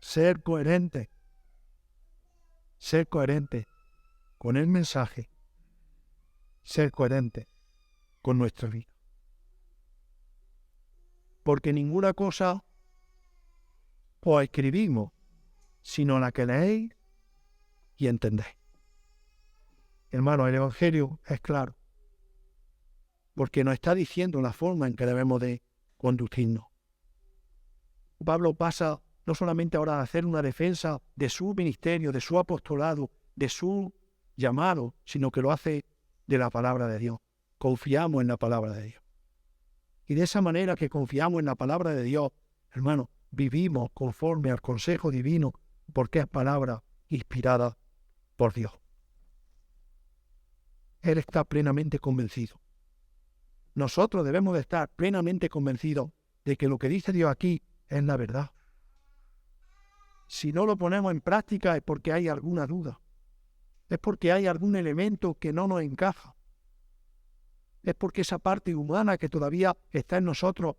Ser coherente con el mensaje, ser coherente con nuestra vida. Porque ninguna cosa os escribimos, sino la que leéis y entendéis. Hermano, el Evangelio es claro, porque nos está diciendo la forma en que debemos de conducirnos. Pablo pasa no solamente ahora a hacer una defensa de su ministerio, de su apostolado, de su llamado, sino que lo hace de la palabra de Dios. Confiamos en la palabra de Dios. Y de esa manera que confiamos en la palabra de Dios, hermano, vivimos conforme al consejo divino, porque es palabra inspirada por Dios. Él está plenamente convencido. Nosotros debemos de estar plenamente convencidos de que lo que dice Dios aquí es la verdad. Si no lo ponemos en práctica es porque hay alguna duda. Es porque hay algún elemento que no nos encaja. Es porque esa parte humana que todavía está en nosotros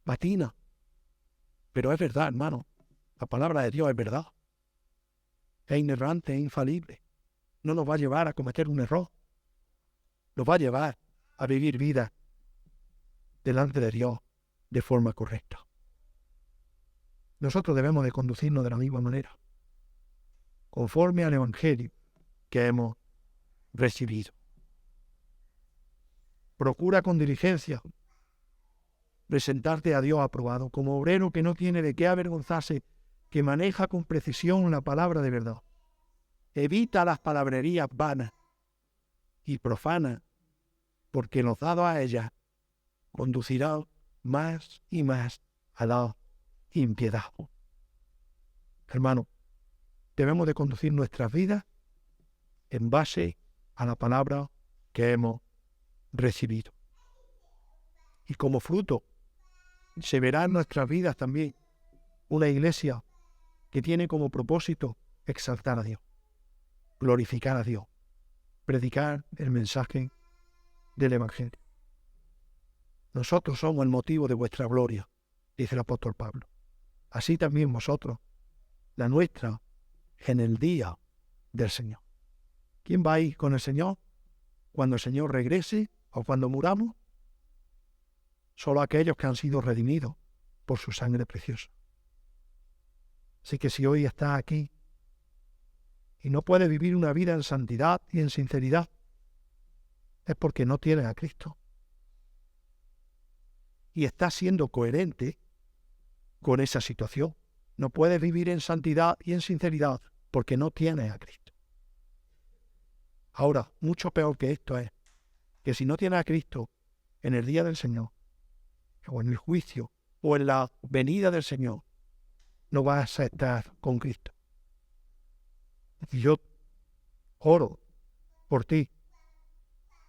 patina. Pero es verdad, hermano. La palabra de Dios es verdad. Es inerrante, es infalible. No nos va a llevar a cometer un error. Nos va a llevar a vivir vida delante de Dios de forma correcta. Nosotros debemos de conducirnos de la misma manera, conforme al Evangelio que hemos recibido. Procura con diligencia presentarte a Dios aprobado, como obrero que no tiene de qué avergonzarse, que maneja con precisión la palabra de verdad. Evita las palabrerías vanas y profanas, porque los dados a ellas conducirán más y más a la impiedad. Hermano, debemos de conducir nuestras vidas en base a la palabra que hemos recibido. Y como fruto se verá en nuestras vidas también una iglesia que tiene como propósito exaltar a Dios, glorificar a Dios, predicar el mensaje del Evangelio. Nosotros somos el motivo de vuestra gloria, dice el apóstol Pablo. Así también vosotros, la nuestra, en el día del Señor. ¿Quién va a ir con el Señor cuando el Señor regrese o cuando muramos? Solo aquellos que han sido redimidos por su sangre preciosa. Así que si hoy estás aquí y no puedes vivir una vida en santidad y en sinceridad, es porque no tienes a Cristo. Y estás siendo coherente con esa situación. No puedes vivir en santidad y en sinceridad porque no tienes a Cristo. Ahora, mucho peor que esto es que si no tienes a Cristo en el día del Señor, o en el juicio, o en la venida del Señor, no vas a estar con Cristo. Y yo oro por ti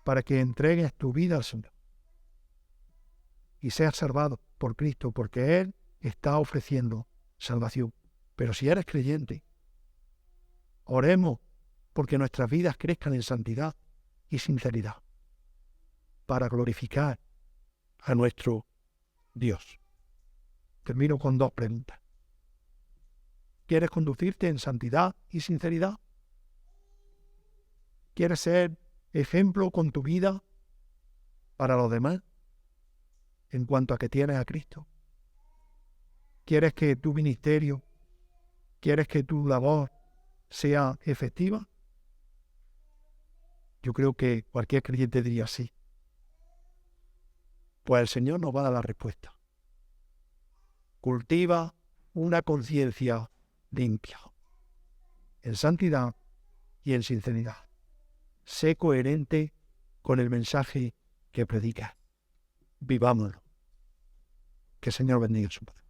para que entregues tu vida al Señor, y seas salvado por Cristo, porque Él está ofreciendo salvación. Pero si eres creyente, oremos porque nuestras vidas crezcan en santidad y sinceridad para glorificar a nuestro Dios. Termino con 2 preguntas. ¿Quieres conducirte en santidad y sinceridad? ¿Quieres ser ejemplo con tu vida para los demás en cuanto a que tienes a Cristo? ¿Quieres que tu ministerio, quieres que tu labor sea efectiva? Yo creo que cualquier creyente diría sí. Pues el Señor nos va a dar la respuesta. Cultiva una conciencia limpia, en santidad y en sinceridad. Sé coherente con el mensaje que predicas. Vivámoslo. Que el Señor bendiga su palabra.